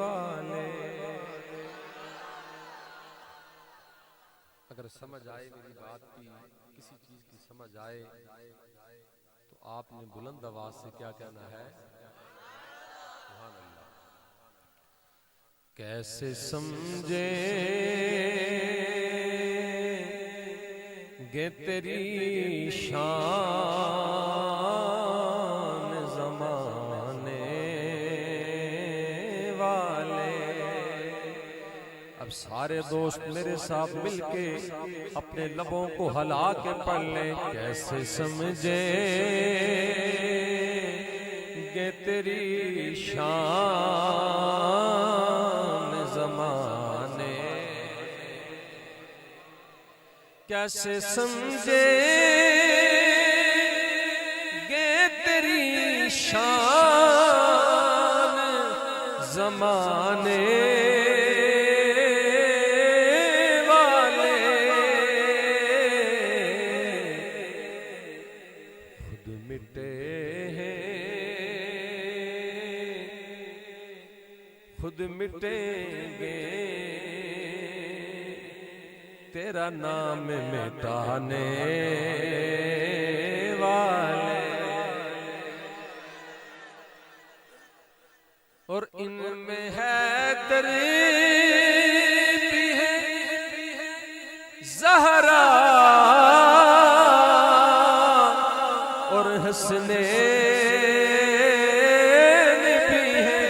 والے. اگر سمجھ آئے میری بات کی، کسی چیز کی سمجھ آئے تو آپ نے بلند آواز سے کیا کہنا ہے؟ سبحان اللہ. کیسے سمجھیں گے تیری شان زمانے والے. اب سارے دوست میرے ساتھ مل کے اپنے لبوں کو ہلا کے پڑھ لیں. کیسے سمجھیں گے تیری شان زمانے. کیسے سمجھیں گے تیری شان زمانے والے. خود مٹے ہیں خود مٹیں گے تیرا نام مٹانے والے. اور ان میں حیدر بھی ہے زہرا اور حسنین بھی ہے.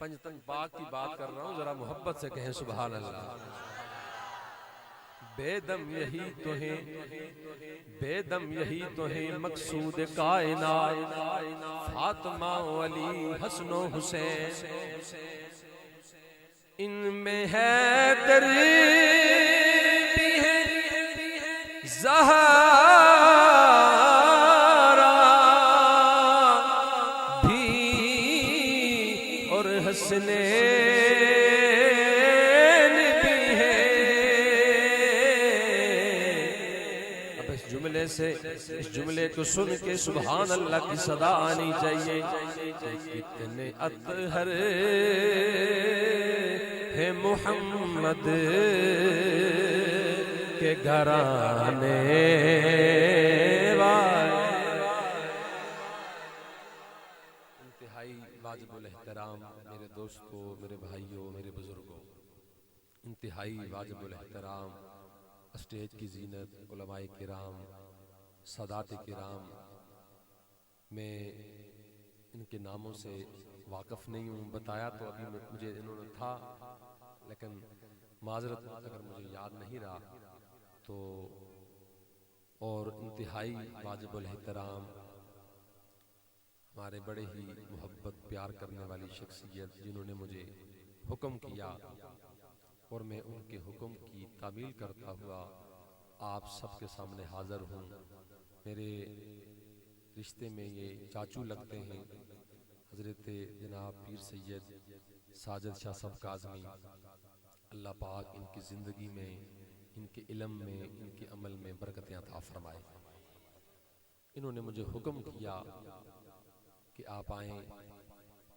پنجتن باغ کی بات کر رہا ہوں، ذرا محبت سے کہیں سبحان اللہ. بے دم یہی تو ہیں، بے دم یہی تو ہیں مقصود کائنات. فاطمہ و علی حسن و حسین. ان میں حیدر بھی ہے زہرا بھی اور حسنین بھی ہے. اب اس جملے کو سن کے سبحان اللہ کی صدا آنی چاہیے. کتنے اطہر ہے محمد کے گھرانے والے. انتہائی واجب الاحترام میرے دوستو، میرے بھائیوں، میرے بزرگوں، انتہائی واجب الاحترام اسٹیج کی زینت، علماء کرام، سادات کرام. میں ان کے ناموں سے واقف نہیں ہوں، بتایا تو ابھی مجھے انہوں نے تھا، لیکن معذرت اگر مجھے یاد نہیں رہا تو. اور انتہائی واجب الاحترام ہمارے بڑے ہی محبت پیار کرنے والی شخصیت، جنہوں نے مجھے حکم کیا اور میں ان کے حکم کی تعمیل کرتا ہوا آپ سب کے سامنے حاضر ہوں. میرے رشتے میں یہ چاچو لگتے ہیں، حضرت جناب پیر سید ساجد شاہ صاحب کاظمی. اللہ پاک ان کی زندگی میں، ان کے علم میں، ان کے عمل میں برکتیں عطا فرمائے. انہوں نے مجھے حکم کیا کہ آپ آئیں،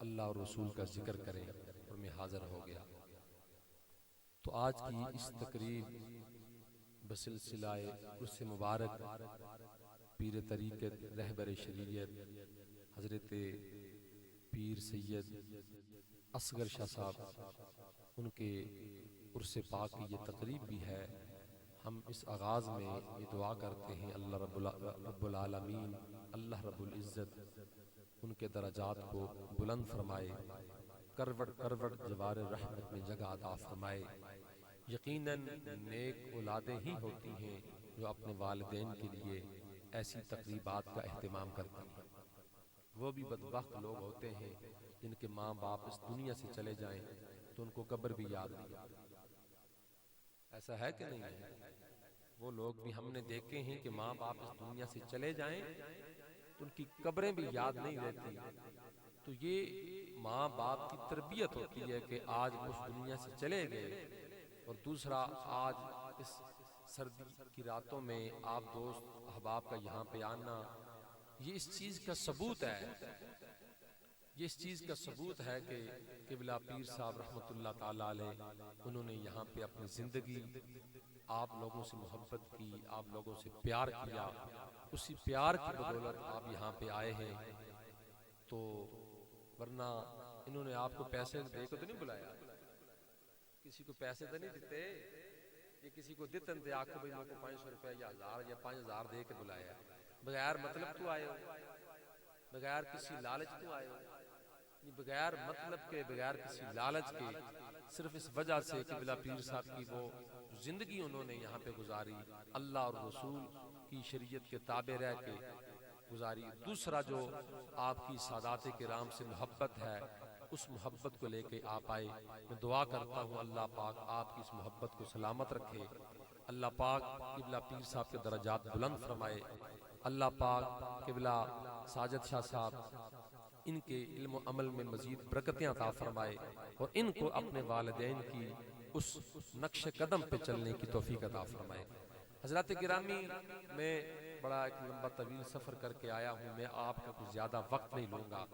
اللہ اور رسول کا ذکر کریں، اور میں حاضر ہو گیا. تو آج کی اس تقریب بسلسلہ عرس مبارک پیر طریقت رہبر شریعت حضرت پیر سید اصغر شاہ صاحب، ان کے عرس پاک کی یہ تقریب بھی ہے. ہم اس آغاز میں یہ دعا کرتے ہیں اللہ رب العالمین، اللہ رب العزت ان کے درجات کو بلند فرمائے، کروڑ کروڑ جوار رحمت میں جگہ عطا فرمائے. یقیناً نیک اولادیں ہی ہوتی ہیں جو اپنے والدین کے لیے ایسی تقریبات کا اہتمام کرتی ہیں. وہ بھی بدبخت لوگ ہوتے ہیں جن کے ماں باپ اس دنیا سے چلے جائیں تو ان کو قبر بھی یاد نہیں. ایسا ہے کہ نہیں ہے؟ وہ لوگ بھی ہم نے دیکھے ہیں کہ ماں باپ اس دنیا سے چلے جائیں تو ان کی قبریں بھی یاد نہیں رہتی. تو یہ ماں باپ کی تربیت ہوتی ہے کہ آج اس دنیا سے چلے گئے، اور دوسرا آج اس سردی کی راتوں میں آپ دوست احباب کا یہاں پہ آنا، یہ اس چیز کا ثبوت ہے یہ اس چیز کا ثبوت ہے کہ قبلہ پیر صاحب رحمۃ اللہ تعالیٰ علیہ انہوں نے یہاں پہ اپنی زندگی آپ لوگوں سے محبت کی، آپ لوگوں سے پیار کیا، اسی پیار کی بدولت آپ یہاں پہ آئے ہیں۔ تو ورنہ انہوں نے آپ کو پیسے دے کو تو نہیں بلایا، کسی کو پیسے تو نہیں دیتے، یہ کسی کو دیتے تھے آپ کو بھائی میرے کو 500 روپے یا 1000 یا 5000 دے کے بلایا، بغیر مطلب تو آئے ہو، بغیر کسی لالچ تو آئے ہو، بغیر مطلب کے، بغیر کسی لالچ کے، صرف اس وجہ سے کہ قبلہ پیر صاحب کی وہ زندگی انہوں نے یہاں پہ گزاری، اللہ اور رسول کی شریعت کے تابع رہ کے گزاری۔ دوسرا جو آپ کی سادات کرام سے محبت ہے، اس محبت کو لے کے آپ آئے۔ میں دعا کرتا ہوں اللہ پاک آپ کی اس محبت کو سلامت رکھے، اللہ پاک قبلہ پیر صاحب کے درجات بلند فرمائے، اللہ پاک قبلہ ساجد شاہ صاحب ان کے علم و عمل میں مزید برکتیں عطا فرمائے، اور ان کو اپنے والدین کی اس نقش قدم پہ چلنے کی توفیق عطا فرمائے۔ حضرات گرامی، میں بڑا ایک لمبا طویل سفر کر کے آیا ہوں، میں آپ کا کچھ زیادہ وقت نہیں لوں گا،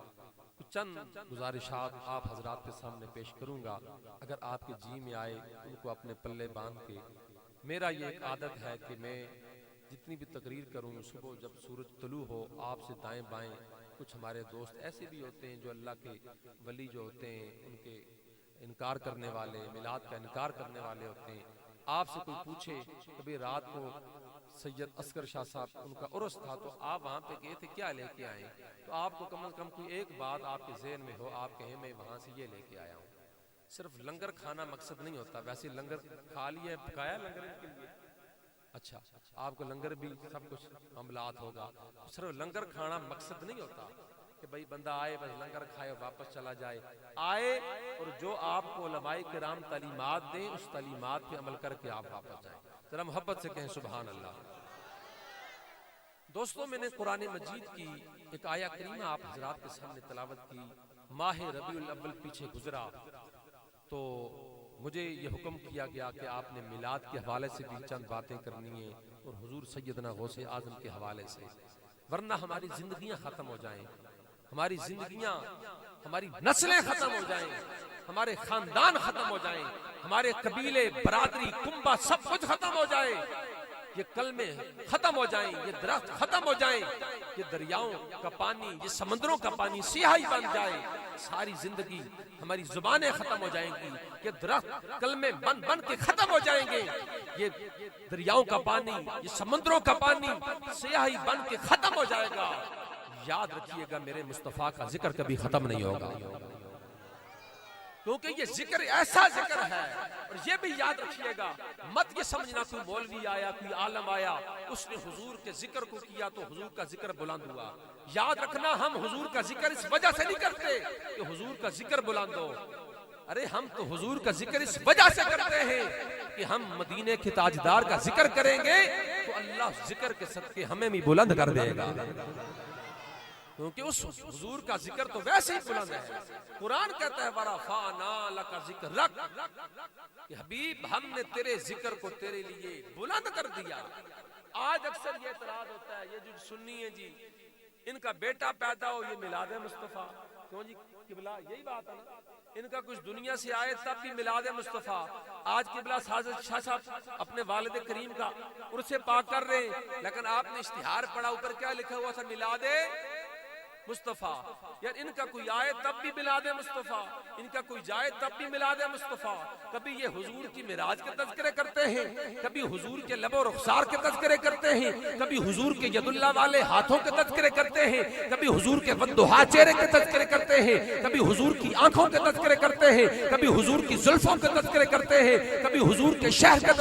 کچھ چند گزارشات آپ حضرات کے سامنے پیش کروں گا، اگر آپ کے جی میں آئے ان کو اپنے پلے باندھ کے۔ میرا یہ ایک عادت ہے کہ میں جتنی بھی تقریر کروں، صبح جب سورج طلوع ہو آپ سے دائیں بائیں کچھ ہمارے دوست ایسے بھی ہوتے ہیں جو اللہ کے ولی جو ہوتے ہیں، ان کے انکار کرنے والے، میلاد کا انکار کرنے والے ہوتے ہیں۔ آپ سے کوئی پوچھے کبھی رات کو سید اصغر شاہ صاحب ان کا عرس تھا تو آپ وہاں پہ گئے تھے، کیا لے کے آئے؟ تو آپ کو کم از کم کوئی ایک بات آپ کے ذہن میں ہو، آپ کہیں میں وہاں سے یہ لے کے آیا ہوں۔ صرف لنگر کھانا مقصد نہیں ہوتا، ویسے لنگر کھا لیا، پکایا لنگر ان کے لیے، اچھا آپ کو لنگر بھی سب کچھ معاملات ہوگا، صرف لنگر کھانا مقصد نہیں ہوتا کہ بھئی بندہ آئے بس لنگر کھائے واپس چلا جائے، آئے اور جو آپ کو علماء کرام تعلیمات دیں اس تعلیمات پہ عمل کر کے آپ واپس جائیں۔ ذرا محبت سے کہیں سبحان اللہ۔ دوستوں، میں نے قرآن مجید کی ایک آیہ کریمہ آپ حضرات کے سامنے تلاوت کی۔ ماہ ربیع الاول پیچھے گزرا تو مجھے یہ حکم کیا گیا کہ آپ نے میلاد کے حوالے سے بھی چند باتیں کرنی ہیں، اور حضور سیدنا غوث اعظم کے حوالے سے، ورنہ ہماری زندگیاں ختم ہو جائیں، ہماری زندگیاں، ہماری نسلیں ختم ہو جائیں، ہمارے خاندان ختم ہو جائیں، ہمارے قبیلے، برادری، کنبہ سب کچھ ختم ہو جائے، یہ کلمے ختم ہو جائیں، یہ درخت ختم ہو جائیں، یہ دریاؤں کا پانی، یہ سمندروں کا پانی سیاہی بن جائے، ساری زندگی ہماری زبانیں ختم ہو جائیں گی، یہ درخت کلمے بن بن کے ختم ہو جائیں گے، یہ دریاؤں کا پانی، یہ سمندروں کا پانی سیاہی بن کے ختم ہو جائے گا۔ یاد رکھیے گا میرے مصطفیٰ کا ذکر کبھی ختم نہیں ہوگا، کیونکہ یہ ذکر ایسا ذکر ہے۔ اور یہ بھی یاد رکھیے گا، مت یہ سمجھنا کوئی مولوی آیا، کوئی عالم آیا، اس نے حضور کے ذکر کو کیا تو حضور کا ذکر بلند ہوا۔ یاد رکھنا ہم حضور کا ذکر اس وجہ سے نہیں کرتے کہ حضور کا ذکر بلند ہو، ارے ہم تو حضور کا ذکر اس وجہ سے کرتے ہیں کہ ہم مدینے کے تاجدار کا ذکر کریں گے تو اللہ ذکر کے صدقے ہمیں بھی بلند کر دے گا، کیونکہ اس حضور کا ذکر تو ویسے ہی بلند ہے۔ قرآن کہتا ہے وَرَفَعْنَا لَكَ ذِكْرَكَ کہ حبیب ہم نے تیرے ذکر کو تیرے لیے بلند کر دیا۔ آج اکثر یہ اعتراض ہوتا ہے، یہ جو سنی ہے جی ان کا بیٹا پیدا ہو یہ میلاد مصطفیٰ، کیوں جی قبلہ یہی بات ہے نا، ان کا کچھ دنیا سے آئے تب بھی میلاد مصطفیٰ۔ آج قبلہ ساجد شاہ صاحب اپنے والد کریم کا عرس پاک کر رہے ہیں، لیکن آپ نے اشتہار پڑھا، اوپر کیا لکھا ہوا تھا؟ میلاد مصطفیٰ۔ یار ان کا کوئی آئے تب بھی میلاد مصطفیٰ، ان کا کوئی جائے تب بھی میلاد مصطفیٰ۔ کبھی یہ حضور کی معراج کے تذکرے کرتے ہیں، کبھی حضور کے لب و رخسار کے تذکرے کرتے ہیں، کبھی حضور کے ید اللہ والے ہاتھوں کے تذکرے کرتے ہیں، کبھی حضور کے والضحیٰ چہرے کے تذکرے کرتے ہیں، کبھی حضور کی آنکھوں کے تذکرے کرتے ہیں، کبھی حضور کی زلفوں کے تذکرے کرتے ہیں، کبھی حضور کے شہر کا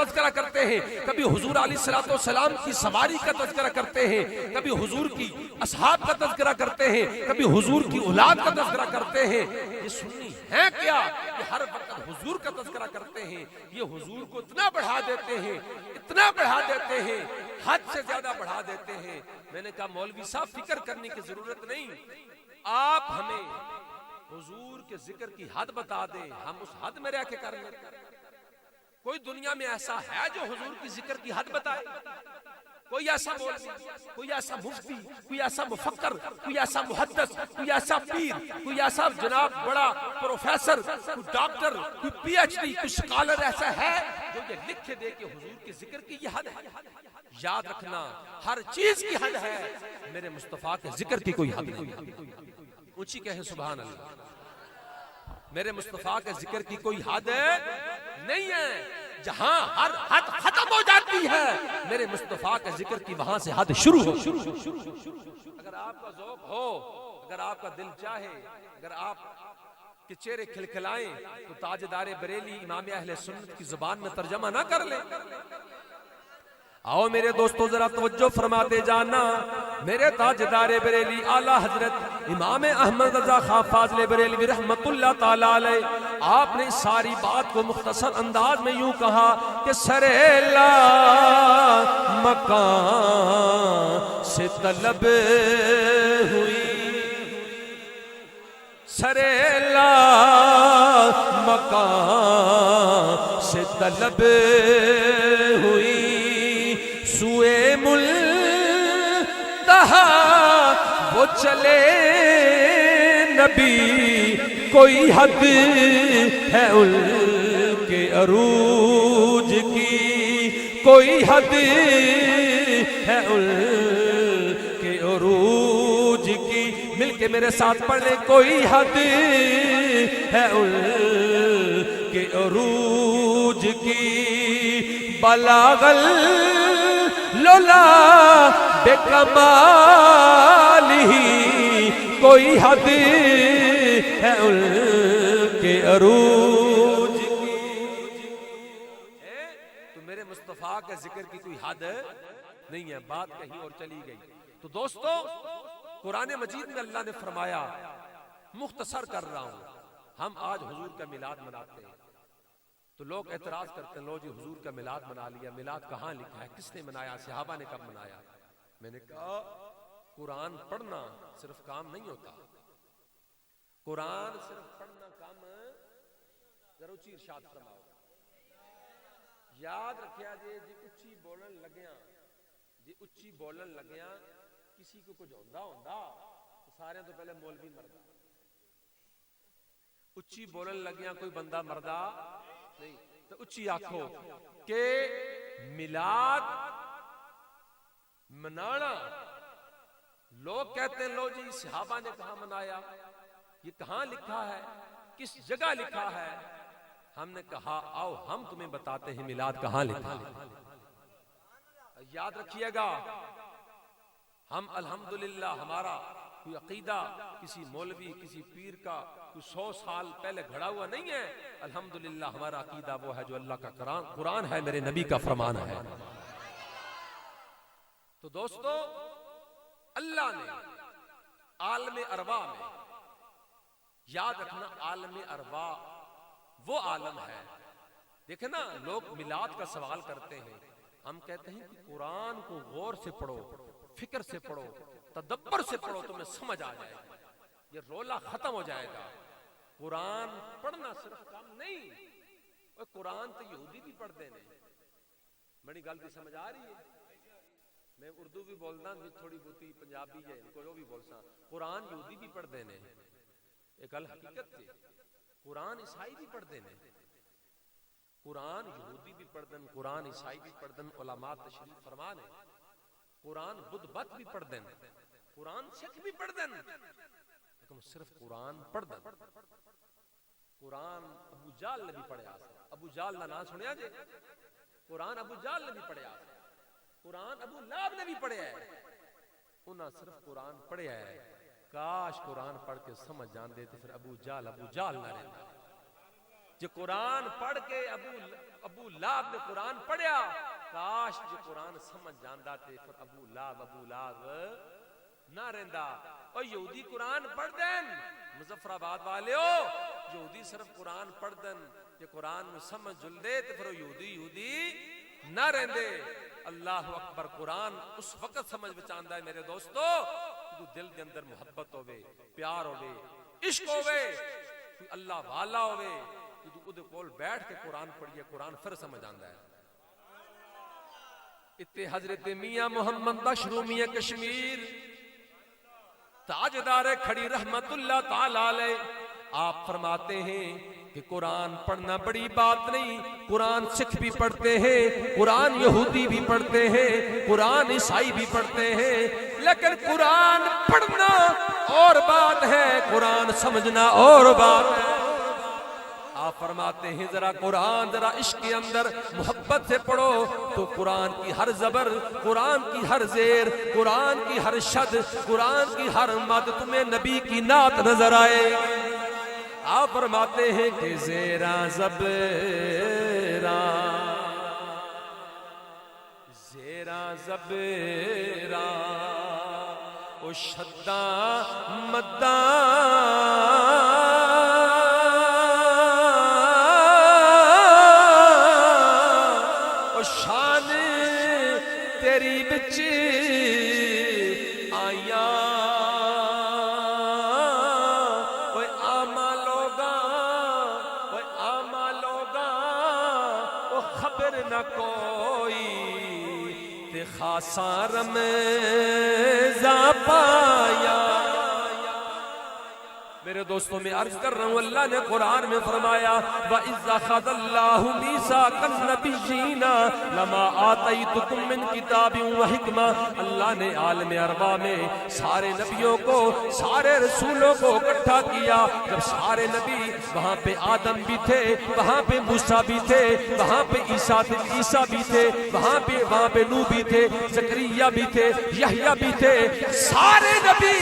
تذکرہ کرتے ہیں، کبھی حضور علیہ الصلوۃ والسلام کی سواری کا تذکرہ کرتے ہیں، کبھی حضور کی اصحاب کا تذکرہ کرتے ہیں، کبھی حضور کی اولاد کا تذکرہ کرتے ہیں۔ یہ سنی ہے کیا؟ یہ ہر وقت حضور کا تذکرہ کرتے ہیں، یہ حضور کو اتنا بڑھا دیتے ہیں، اتنا بڑھا دیتے ہیں، حد سے زیادہ بڑھا دیتے ہیں۔ میں نے کہا مولوی صاحب فکر کرنے کی ضرورت نہیں، آپ ہمیں حضور کے ذکر کی حد بتا دیں، ہم اس حد میں رہ کے کر لیں۔ کوئی دنیا میں ایسا ہے جو حضور کی ذکر کی حد بتائے؟ کوئی ایسا مولوی، کوئی ایسا مفتی، کوئی ایسا مفکر، کوئی ایسا محدث، کوئی ایسا پیر، کوئی ایسا جناب بڑا پروفیسر، کوئی ڈاکٹر، کوئی پی ایچ ڈی، کوئی سکالر ایسا ہے جو یہ لکھ کے دے کہ حضور کے ذکر کی یہ حد ہے؟ یاد رکھنا ہر چیز کی حد ہے، میرے مصطفیٰ کے ذکر کی کوئی حد نہیں۔ اونچی کہیں سبحان اللہ۔ میرے مصطفیٰ کے ذکر کی کوئی حد نہیں ہے، جہاں ہر حد ختم ہو جاتی ہے میرے مصطفیٰ کے ذکر کی وہاں سے حد شروع ہو۔ اگر آپ کا ذوق ہو، اگر آپ کا دل چاہے، اگر آپ کے چہرے کھلکھلائیں تو تاجدار بریلی امام اہل سنت کی زبان میں ترجمہ نہ کر لیں۔ آؤ میرے دوستو ذرا توجہ فرماتے جانا، میرے تاجدار بریلی اعلیٰ حضرت امام احمد رضا خان فاضل بریلوی رحمت اللہ تعالی علیہ، آپ نے ساری بات کو مختصر انداز میں یوں کہا کہ سریلا مکان سے طلب ہوئی، سریلا مکان سے طلب ہوئی، سوئے ملتہا وہ چلے نبی، کوئی حد ہے ان کے عروج کی، کوئی حد ہے ان کے عروج کی، مل کے میرے ساتھ پڑھ لیں، کوئی حد ہے ان کے عروج کی، بلاغل لولا بے کمال ہی، کوئی حد ہے ان کے عروج کی۔ تو میرے مصطفیٰ کے ذکر کی کوئی حد نہیں ہے، بات کہیں اور چلی گئی۔ تو دوستو قرآن مجید میں اللہ نے فرمایا، مختصر کر رہا ہوں، ہم آج حضور کا میلاد مناتے ہیں تو لوگ اعتراض کرتے ہیں، لو جی حضور کا میلاد منا لیا، میلاد کہاں لکھا ہے، کس نے منایا، صحابہ نے کب منایا؟ میں نے کہا قرآن پڑھنا صرف کام نہیں ہوتا، قرآن صرف پڑھنا کام ذرا اچھی ارشاد فرماؤ، یاد رکھیا جی اچھی بولن لگیاں، جی اچھی بولن لگیاں کسی کو کچھ ہوندا تو سارے تو پہلے مولوی مردا، اچھی بولن لگیاں کوئی بندہ مردا نہیں، تو اچھی آنکھو کہ میلاد منانا، لوگ کہتے ہیں لو جی صحابہ نے کہاں منایا، یہ کہاں لکھا ہے، کس جگہ لکھا ہے؟ ہم نے کہا آؤ ہم تمہیں بتاتے ہیں میلاد کہاں لکھا ہے۔ یاد رکھیے گا، ہم الحمدللہ ہمارا کوئی عقیدہ کسی مولوی کسی پیر کا کوئی 100 سال پہلے گھڑا ہوا نہیں ہے، الحمدللہ ہمارا عقیدہ وہ ہے جو اللہ کا قرآن ہے، میرے نبی کا فرمان ہے۔ تو دوستو اللہ نے عالم ارواح میں، یاد رکھنا عالم ارواح وہ عالم ہے، دیکھیں نا لوگ میلاد کا سوال کرتے ہیں، ہم کہتے ہیں کہ قرآن کو غور سے پڑھو، فکر سے پڑھو، تدبر سے پڑھو، تمہیں سمجھ آ جائے گا، یہ رولا ختم ہو جائے گا۔ قرآن پڑھنا صرف کام نہیں، اور قرآن تو یہودی بھی پڑھ دینے، بڑی گل بھی سمجھ آ رہی ہے، میں اردو بھی بولنا تھوڑی بہتی پنجابی ہے کوئی بھی بولسا، قرآن یہودی بھی پڑھ دینے، ایک الحقیقت تھی، قرآن عیسائی بھی پڑھ دینے، قرآن یہودی بھی پڑھ دن، قرآن عیسائی بھی پڑھ دن، علماء تشریف فرما نے، قرآن بدھ مت بھی پڑھ دن، قرآن سکھ بھی پڑھ دن، لیکن صرف قرآن پڑھ دن۔ قرآن ابو جال نے بھی پڑھیا، ابو جال کا نام سنیا جی، قرآن ابو جال نے بھی پڑھیا، قرآن ابو لہب نے بھی پڑھیا ہے، انہاں صرف قرآن پڑھیا ہے، کاش قرآن پڑھ کے سمجھ جان دے تو پھر ابو جال نہ رہتا، جو قرآن پڑھ کے ابو لہب نے قرآن پڑھیا، کاش جو قرآن سمجھ جاندہ تے پھر ابو لہب نہ رہندا۔ اور یہودی قرآن پڑھ دین، مظفر آباد والے ہو، یہودی صرف قرآن پڑھ دن، جو قرآن میں سمجھ جل دے تو پھر یہودی نہ رہندے۔ اللہ اکبر، قرآن اس وقت سمجھ بچاندہ ہے میرے دوستو تو دل کے اندر محبت ہوئے، پیار ہوئے، عشق ہوئے، تو اللہ والا ہوئے، تو ادھے کول بیٹھ کے قرآن پڑھئے، قرآن پھر سمجھ آندہ ہے۔ اتنے حضرت میاں محمد بخش میاں کشمیر تاجدار کھڑی رحمت اللہ تعالی علیہ آپ فرماتے ہیں کہ قرآن پڑھنا بڑی بات نہیں، قرآن سکھ بھی پڑھتے ہیں، قرآن یہودی بھی پڑھتے ہیں، قرآن عیسائی بھی پڑھتے ہیں، لیکن قرآن پڑھنا اور بات ہے، قرآن سمجھنا اور بات ہے۔ آپ فرماتے ہیں ذرا قرآن ذرا عشق کے اندر محبت سے پڑھو تو قرآن کی ہر زبر، قرآن کی ہر زیر، قرآن کی ہر شد، قرآن کی ہر مد تمہیں نبی کی نعت نظر آئے۔ آپ فرماتے ہیں کہ زیراں زبراں زیراں زبراں او شداں مداں تیری بچ آیاں اوے آما لوگاں اوے آما لوگاں او خبر نہ کوئی تے خاصاں رمضاں پایا۔ میرے دوستوں میں عرض کر رہا ہوں اللہ نے قرآن میں فرمایا وَإِذْ أَخَذَ اللَّهُ مِيثَاقَ النَّبِيِّينَ لَمَا آتَيْتُكُم مِّن كِتَابٍ وَحِكْمَةٍ، اللہ نے عالم اروا میں سارے نبیوں کو سارے رسولوں کو اکٹھا کیا۔ جب سارے نبی وہاں پہ آدم بھی تھے، وہاں پہ موسیٰ بھی تھے، وہاں پہ عیسیٰ بھی تھے، وہاں پہ نوح بھی تھے، زکریا بھی تھے، یحییٰ بھی تھے، سارے نبی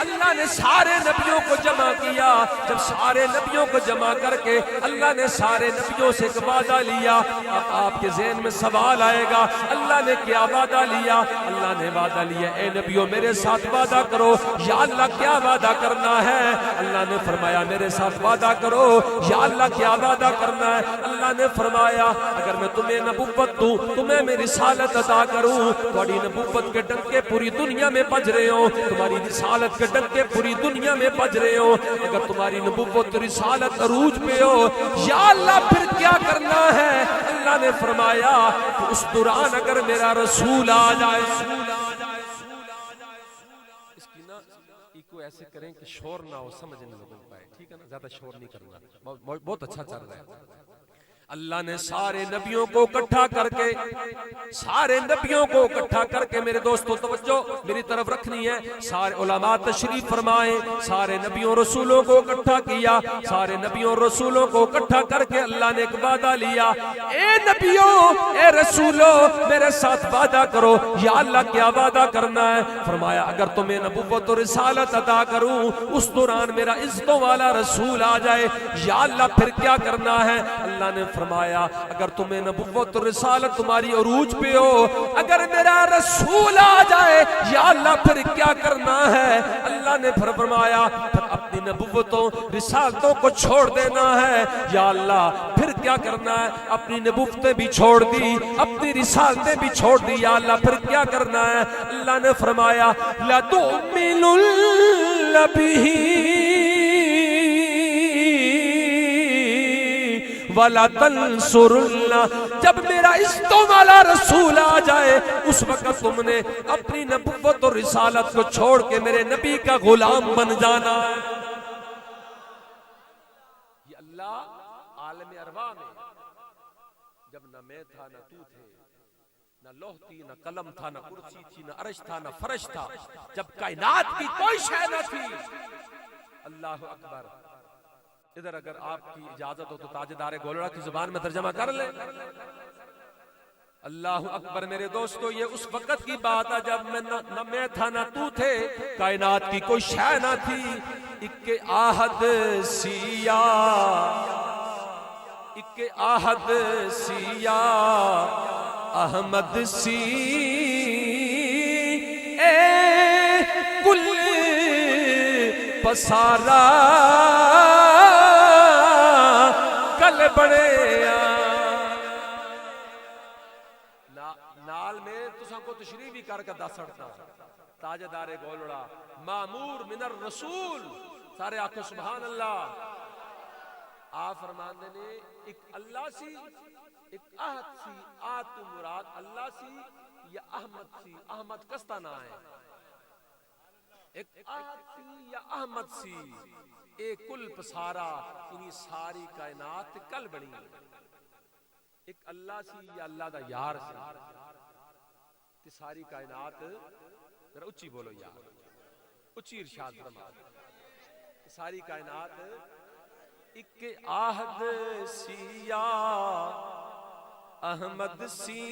اللہ نے سارے نبیوں کو جمع کیا۔ جب سارے نبیوں کو جمع کر کے اللہ نے سارے نبیوں سے ایک وعدہ لیا۔ اب آپ کے ذہن میں سوال آئے گا اللہ نے کیا وعدہ لیا؟ اللہ نے وعدہ لیا اے نبیوں میرے ساتھ وعدہ کرو۔ یا اللہ کیا وعدہ کرنا ہے؟ اللہ نے فرمایا میرے ساتھ وعدہ کرو۔ یا اللہ کیا وعدہ کرنا ہے؟ اللہ نے فرمایا اگر میں تمہیں نبوت دوں، تمہیں میں رسالت عطا کروں، تمہاری نبوت کے ڈنکے پوری دنیا میں بج رہے ہوں، تمہاری رسالت کے ڈنکے پوری دنیا میں بج رہے ہو، اگر تمہاری نبوت رسالت عروج پہ ہو، یا اللہ پھر کیا کرنا ہے؟ اللہ نے فرمایا کہ اس دوران اگر میرا رسول آ جائے، اس کی نا ایکو ایسے کریں کہ شور نہ ہو، سمجھنے لوگوں پائے، ٹھیک ہے نا؟ زیادہ شور نہیں کرنا، بہت اچھا چل رہا ہے۔ اللہ نے سارے نبیوں کو اکٹھا کر کے سارے نبیوں کو اکٹھا کر کے میرے دوستو توجہ میری طرف رکھنی ہے، سارے علماء تشریف فرمائیں، سارے نبیوں رسولوں کو اکٹھا کیا، سارے نبیوں رسولوں کو اکٹھا کر کے اللہ نے ایک وعدہ لیا، اے نبیوں اے رسولوں میرے ساتھ وعدہ کرو۔ یا اللہ کیا وعدہ کرنا ہے؟ فرمایا اگر تمہیں نبوت و رسالت عطا کروں، اس دوران میرا عزتوں والا رسول آ جائے، یا اللہ پھر کیا کرنا ہے؟ اللہ نے فرمایا اگر تمہیں نبوت و رسالت تمہاری عروج پہ ہو، اگر میرا رسول آ جائے، یا اللہ پھر کیا کرنا ہے؟ اللہ نے پھر فرمایا پھر اپنی نبوتوں رسالتوں کو چھوڑ دینا ہے۔ یا اللہ پھر کیا کرنا ہے؟ اپنی نبوتیں بھی چھوڑ دی، اپنی رسالتیں بھی چھوڑ دی، یا اللہ پھر کیا کرنا ہے؟ اللہ نے فرمایا لَتُؤْمِنُنَّ بِهِ وَلَا تَنْصُرُنَّ، جب میرا عزتوں والا رسول آ جائے اس وقت تم نے اپنی نبوت اور رسالت کو چھوڑ کے میرے نبی کا غلام بن جانا ہے۔ یہ اللہ عالم ارواح میں جب نہ میں تھا نہ تو تھے، نہ لوح تھی نہ قلم تھا نہ کرسی تھی نہ عرش تھا نہ فرش تھا، جب کائنات کی کوئی شے نہ تھی، اللہ اکبر۔ ادھر اگر آپ کی اجازت ہو تو تاجدار گولڑا کی زبان میں ترجمہ کر لیں۔ اللہ اکبر میرے دوستو، یہ اس وقت کی بات ہے جب نہ میں تھا نہ تو تھے، کائنات کی کوئی شے نہ تھی، اک آہد سیا اک آہد سیا احمد سی اے کل پسارا کل بڑے نال میں تساں کو تشریح بھی کر کے دس سکتا تاجدار گولڑا مامور من الرسول، سارے آکھو سبحان اللہ۔ آپ فرماندے نے ایک اللہ سی ایک عہد سی، آت مراد اللہ سی یا احمد سی، احمد کستا نہ ہے، ایک احد سی یا احمد سی، ایک کل پسارا انہی ساری کائنات کل بڑی، ایک اللہ سی یا اللہ دا یار سی، تی ساری کائنات، ذرا اچھی بولو یار، اچھی ارشاد فرما، ساری کائنات ایک آہد سی یا احمد سی،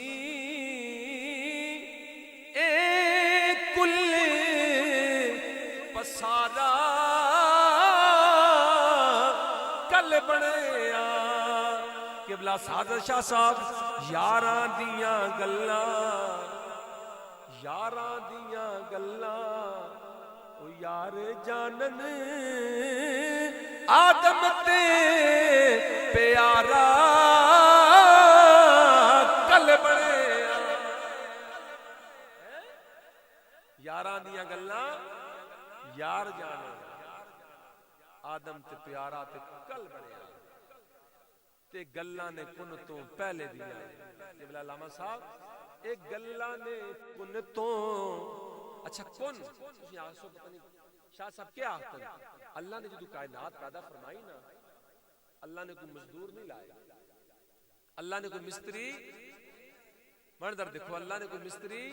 ایک کل پسارا کل بنیا، قبلہ سعادت شاہ صاحب یاراں دیاں گلاں، یاراں دیاں گلاں او یار جانن آدم تے پیارا کل بنیا، یاراں دیاں گلاں یار جانے آدم تے پیارا تے کل بنیا، تے گلاں نے کن تو پہلے دیا، جبلا علامہ صاحب ایک گلاں نے کن تو، اچھا کن شاہ صاحب کیا آخر اللہ نے جو کائنات پیدا فرمائی نا، اللہ نے کوئی مزدور نہیں لائے، اللہ نے کوئی مستری مردر دیکھو، اللہ نے کوئی مستری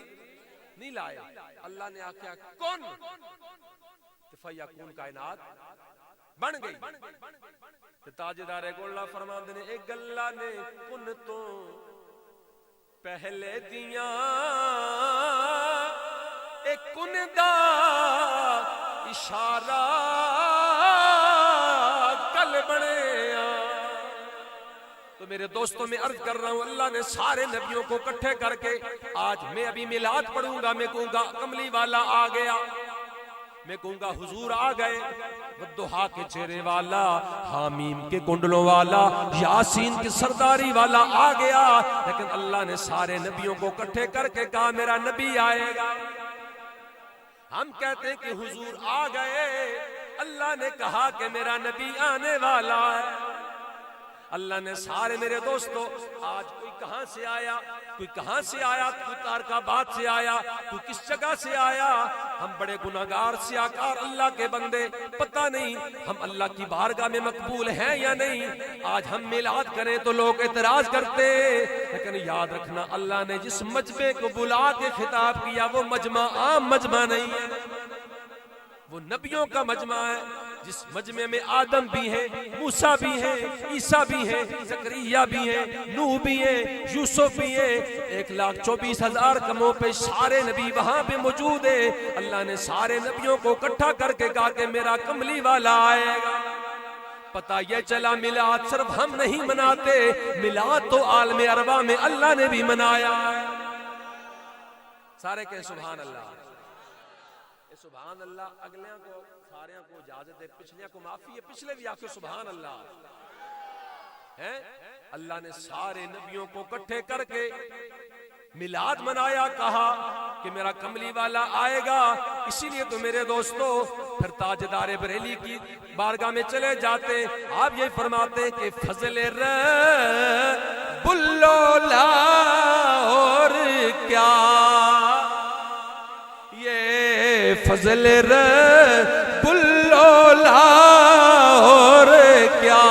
نہیں لائے، اللہ نے آکھیا کن فیکون کائنات بن گئی، تاجدار گولہ فرمان دینے ایک اللہ نے کن تو پہلے دیاں، ایک کن دا اشارہ کل بنیا، تو میرے دوستوں میں عرض کر رہا ہوں اللہ نے سارے نبیوں کو اکٹھے کر کے، آج میں ابھی میلاد پڑھوں گا، میں کہوں گا کملی والا آ گیا، میں کہوں گا حضور آ گئے، والضحیٰ کے چہرے والا، حامیم کے کنڈلوں والا، یاسین کی سرداری والا آ گیا، لیکن اللہ نے سارے نبیوں کو اکٹھے کر کے کہا میرا نبی آئے گا، ہم کہتے ہیں کہ حضور آ گئے، اللہ نے کہا کہ میرا نبی آنے والا ہے، اللہ نے سارے میرے دوستوں، آج کوئی کہاں سے آیا، کوئی کہاں سے آیا، کوئی تارکاباد سے آیا، کوئی کس جگہ سے آیا، ہم بڑے گناہگار سیاکار اللہ کے بندے، پتہ نہیں ہم اللہ کی بارگاہ میں مقبول ہیں یا نہیں، آج ہم میلاد کریں تو لوگ اعتراض کرتے، لیکن یاد رکھنا اللہ نے جس مجمع کو بلا کے خطاب کیا وہ مجمع عام مجمع نہیں ہے، وہ نبیوں کا مجمع ہے، جس مجمع میں آدم بھی ہیں، موسیٰ بھی ہیں، عیسیٰ بھی ہیں، زکریا بھی ہیں، نوح بھی ہیں، یوسف بھی ہیں، 1,24,000 کموں پہ سارے نبی وہاں پہ موجود ہیں، اللہ نے سارے نبیوں کو اکٹھا کر کے کہا کہ میرا کملی والا آئے گا، پتہ یہ چلا میلاد صرف ہم نہیں مناتے، میلاد تو عالم ارواح میں اللہ نے بھی منایا، سارے کہیں سبحان اللہ، سبحان اللہ، اگلیاں کو ساریاں کو اجازت ہے، پچھلیاں کو معافی ہے، پچھلے بھی آکے سبحان اللہ ہے، اللہ نے سارے نبیوں کو اکٹھے کر کے میلاد منایا، کہا کہ میرا کملی والا آئے گا، اسی لیے تو میرے دوستو پھر تاجدار بریلی کی بارگاہ میں چلے جاتے، آپ یہ فرماتے ہیں کہ فضل رب اللہ اور کیا، فضل رب اور کیا،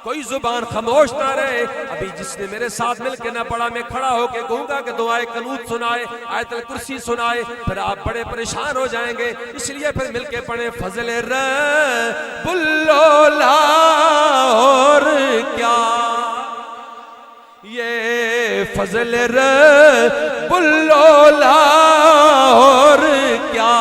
کوئی زبان خاموش نہ رہے، ابھی جس نے میرے ساتھ مل کے نہ پڑھا میں کھڑا ہو کے کہوں گا کہ دعائے قنوت سنائے، آیت الکرسی سنائے، پھر آپ بڑے پریشان ہو جائیں گے، اس لیے پھر مل کے پڑھیں فضل رب اور کیا، یہ فضل رب اور کیا،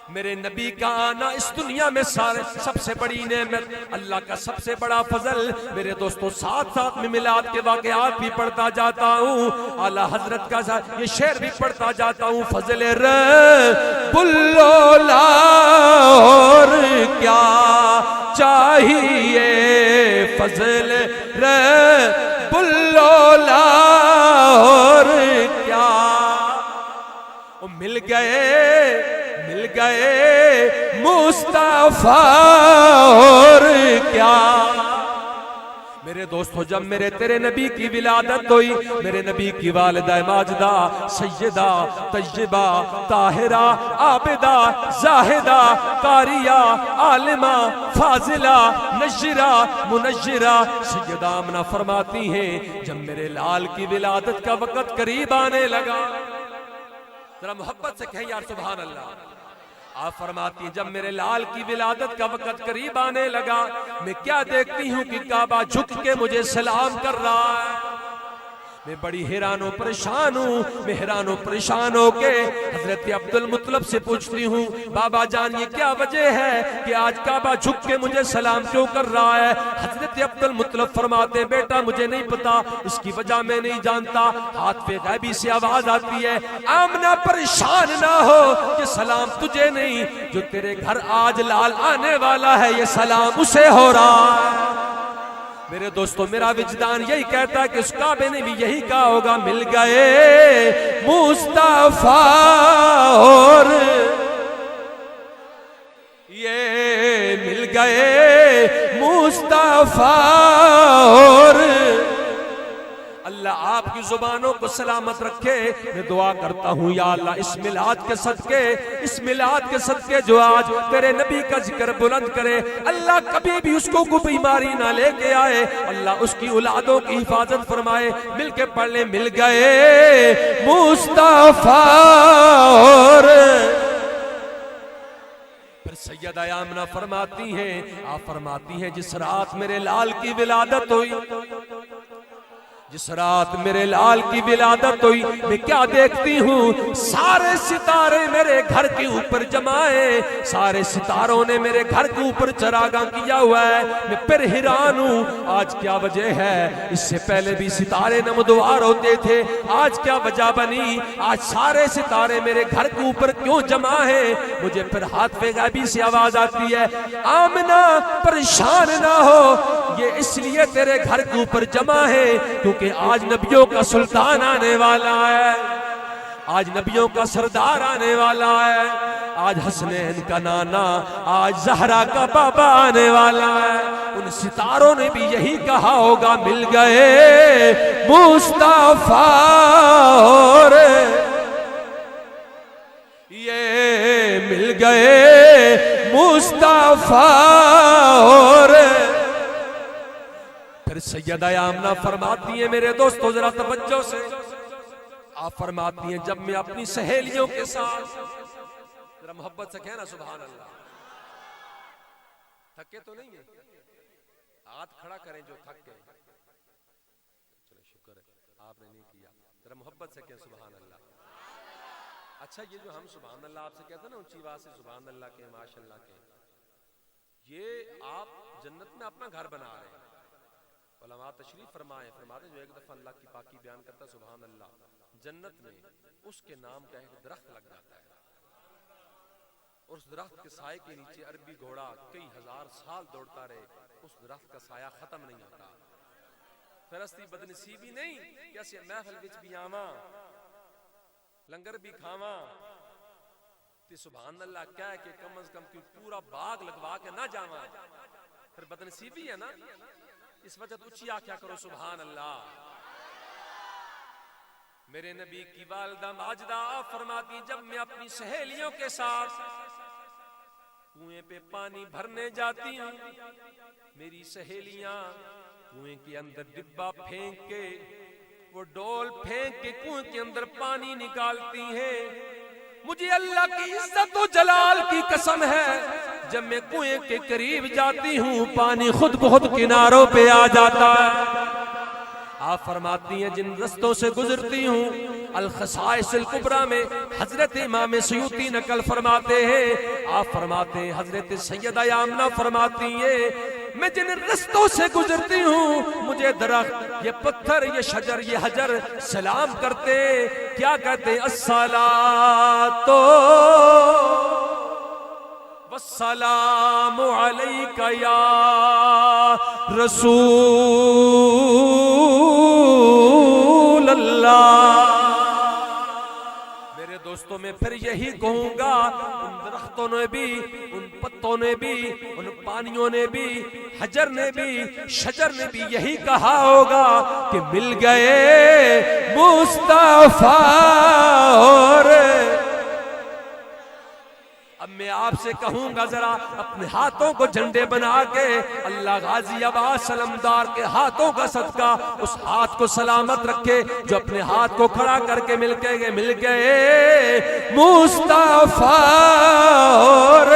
میرے نبی کا آنا اس دنیا میں سب سے بڑی نعمت، اللہ کا سب سے بڑا فضل، میرے دوستوں ساتھ ساتھ میں میلاد کے واقعات بھی پڑھتا جاتا ہوں، اعلیٰ حضرت کا یہ شعر بھی پڑھتا جاتا ہوں، فضل رب اور کیا چاہیے، فضل رب اور کیا، مل گئے مصطفیٰ اور کیا، میرے دوستو جب میرے تیرے نبی کی ولادت ہوئی، میرے نبی کی والدہ ماجدہ سیدہ طیبہ طاہرہ عابدہ زاہدہ قاریہ عالمہ فاضلہ نشرہ منشرہ سیدہ آمنہ فرماتی ہیں جب میرے لال کی ولادت کا وقت قریب آنے لگا، ذرا محبت سے کہیں یار سبحان اللہ، آپ فرماتی ہیں جب میرے لال کی ولادت کا وقت قریب آنے لگا، میں کیا دیکھتی ہوں کہ کعبہ جھک کے مجھے سلام کر رہا ہے۔ میں بڑی حیران و پریشان ہوں، میں حیران و پریشان ہو کے حضرت عبدالمطلب سے پوچھتی ہوں بابا جان یہ کیا وجہ ہے کہ آج کعبہ جھک کے مجھے سلام کیوں کر رہا ہے؟ حضرت عبدالمطلب فرماتے ہیں بیٹا مجھے نہیں پتا، اس کی وجہ میں نہیں جانتا۔ ہاتھ پہ غیبی سے آواز آتی ہے آمنہ پریشان نہ ہو، یہ سلام تجھے نہیں، جو تیرے گھر آج لال آنے والا ہے یہ سلام اسے ہو رہا ہے۔ میرے دوستو میرا وجدان یہی کہتا ہے کہ اس کعبے نے بھی یہی کہا ہوگا مل گئے مصطفیٰ اور یہ مل گئے مصطفیٰ اور اللہ آپ کی زبانوں کو سلامت رکھے۔ میں دعا کرتا ہوں یا اللہ اس میلاد کے صدقے جو آج تیرے نبی کا ذکر بلند کرے، اللہ کبھی بھی اس کو کوئی بیماری نہ لے کے آئے، اللہ اس کی اولادوں کی حفاظت فرمائے۔ مل کے پڑھ لیں مل گئے مصطفیٰ اور پھر سیدہ آمنہ فرماتی ہیں، آپ فرماتی ہیں جس رات میرے لال کی ولادت ہوئی، جس رات میرے لال کی ولادت ہوئی، میں کیا دیکھتی ہوں سارے ستارے میرے گھر کے اوپر جمع ہیں، سارے ستاروں نے میرے گھر کے اوپر چراغاں کیا ہوا ہے۔ میں پھر حیران ہوں آج کیا وجہ ہے، اس سے پہلے بھی ستارے نمودوار ہوتے تھے، آج کیا وجہ بنی، آج سارے ستارے میرے گھر کے اوپر کیوں جمع ہیں؟ مجھے پھر ہاتھ پہ غیبی سے آواز آتی ہے آمنہ پریشان نہ ہو، یہ اس لیے تیرے گھر کے اوپر جمع ہے کیونکہ آج نبیوں کا سلطان آنے والا ہے، آج نبیوں کا سردار آنے والا ہے، آج حسنین کا نانا، آج زہرا کا بابا آنے والا ہے۔ ان ستاروں نے بھی یہی کہا ہوگا مل گئے مصطفیٰ اور یہ مل گئے مصطفیٰ اور پھر سیدہ آمنہ فرماتی ہیں میرے دوستو ذرا توجہ سے، آپ فرماتی ہیں جب میں اپنی سہیلیوں کے ساتھ، ذرا محبت سے کہنا سبحان اللہ، تھکے تو نہیں ہیں؟ ہاتھ کھڑا کریں جو تھک گئے، چلو شکر ہے آپ نے نہیں کیا، ذرا محبت سے کہیں سبحان اللہ۔ اچھا یہ جو ہم سبحان اللہ آپ سے کہتے ہیں نا اونچی آواز سے سبحان اللہ کے ماشاء اللہ کے، یہ آپ جنت میں اپنا گھر بنا رہے ہیں۔ علماء تشریف فرمائے، فرماتے جو ایک دفعہ اللہ کی پاکی بیان کرتا سبحان اللہ، جنت میں اس کے نام کا ایک درخت لگ جاتا ہے، اور اس درخت کے سائے کے نیچے عربی گھوڑا کئی ہزار سال دوڑتا رہے، اس درخت کا سایہ ختم نہیں ہوتا۔ فرستی بدنصیبی نہیں کہ اسے محفل وچ بھی آواں لنگر بھی کھاواں تے سبحان اللہ کہہ کے کم از کم کوئی پورا باغ لگوا کے نہ جاواں، پھر بدنصیبی ہے نا۔ اس وجہ تو اچھی آکھیا کرو سبحان اللہ۔ میرے نبی کی والدہ ماجدہ فرماتی جب میں اپنی سہیلیوں کے ساتھ کنویں پہ پانی بھرنے جاتی ہوں، میری سہیلیاں کنویں کے اندر ڈبہ پھینک کے، وہ ڈول پھینک کے کنویں کے اندر پانی نکالتی ہیں۔ مجھے اللہ کی عزت و جلال کی قسم ہے جب میں کنویں کے قریب جاتی ہوں پانی خود بخود کناروں پہ آ جاتا ہے۔ آپ فرماتی ہیں جن رستوں سے گزرتی ہوں، الخصائص الکبریٰ میں حضرت امام سیوطی نقل فرماتے ہیں، آپ فرماتے ہیں حضرت سیدہ آمنہ فرماتی ہیں میں جن رستوں سے گزرتی ہوں مجھے درخت، یہ پتھر، یہ شجر، یہ حجر سلام کرتے، کیا کہتے؟ الصلاۃ والسلام علیک یا رسول اللہ۔ میرے دوستوں میں پھر یہی کہوں گا، ان درختوں نے بھی، ان پتوں نے بھی، ان پانیوں نے بھی حجر نے بھی شجر نے بھی یہی کہا ہوگا کہ مل گئے مصطفیٰ اور اب میں آپ سے کہوں گا ذرا اپنے ہاتھوں کو جھنڈے بنا کے اللہ غازی عباس سلمدار کے ہاتھوں کا صدقہ اس ہاتھ کو سلامت رکھے جو اپنے ہاتھ کو کھڑا کر کے مل گئے مصطفیٰ اور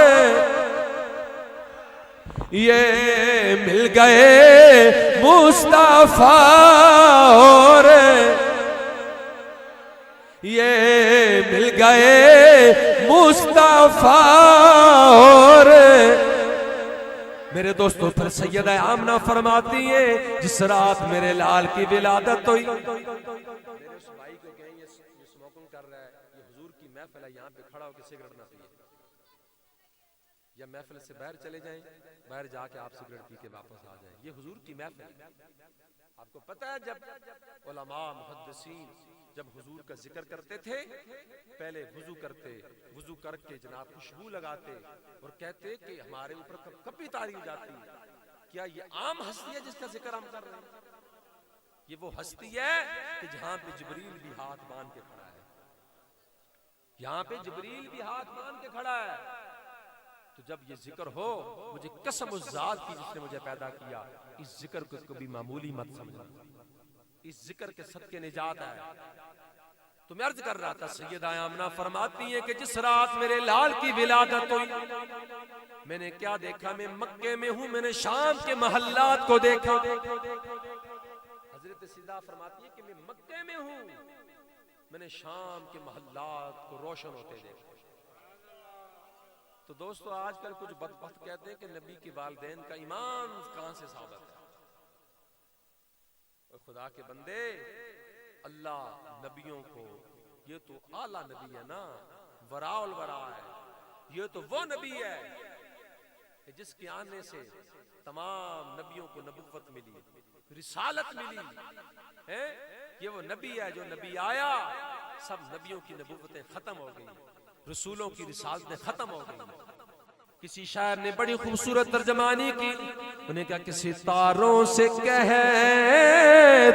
یہ مل گئے مصطفیٰ اور یہ مل گئے مصطفیٰ اور میرے دوستو پھر سیدہ آمنہ فرماتی ہیں جس رات میرے لال کی ولادت ہوئی. میرے اس بھائی کو کہیں یہ سموکنگ کر رہا ہے, یہ حضور کی محفل ہے, یہاں پہ کھڑا ہو کے سگریٹ نہ پیے, یا محفل سے باہر چلے جائیں, باہر جا کے آپ سگریٹ پی کے واپس آ جائیں. یہ حضور کی محفل ہے. آپ کو پتہ ہے جب علماء محدثین جب حضور کا ذکر کرتے تھے پہلے وضو کرتے, وضو کر کے جناب خوشبو لگاتے اور کہتے کہ ہمارے اوپر کب بھی تعریف جاتی. کیا یہ عام ہستی ہے جس کا ذکر ہم کر رہے ہیں؟ یہ وہ ہستی ہے کہ جہاں پہ جبریل بھی ہاتھ باندھ کے کھڑا ہے, یہاں پہ جبریل بھی ہاتھ باندھ کے کھڑا ہے. تو جب یہ ذکر ہو, مجھے قسم اس ذات کی جس نے مجھے پیدا کیا, اس ذکر کو کبھی معمولی مت سمجھنا, اس ذکر کے صدقے نجات ہے. تو میں عرض کر رہا تھا سیدہ آمنہ فرماتی ہیں کہ جس رات میرے لال کی ولادت ہوئی میں نے کیا دیکھا, میں مکے میں ہوں, میں نے شام کے محلات کو دیکھا. حضرت سیدہ فرماتی ہے کہ میں مکے میں ہوں, میں نے شام کے محلات کو روشن ہوتے دیکھا. تو دوستو آج کل کچھ بدبخت کہتے ہیں کہ نبی کے والدین کا ایمان کہاں سے ثابت ہے. خدا کے بندے, اللہ نبیوں کو, یہ تو اعلیٰ نبی ہے نا, وراء الورا ہے, یہ تو وہ نبی ہے کہ جس کے آنے سے تمام نبیوں کو نبوت ملی, رسالت ملی ہے. یہ وہ نبی ہے جو نبی آیا سب نبیوں کی نبوتیں ختم ہو گئی, رسولوں کی رسالتیں ختم ہو گئی. کسی شاعر نے بڑی خوبصورت ترجمانی کی, انہیں کہا کہ ستاروں سے کہہ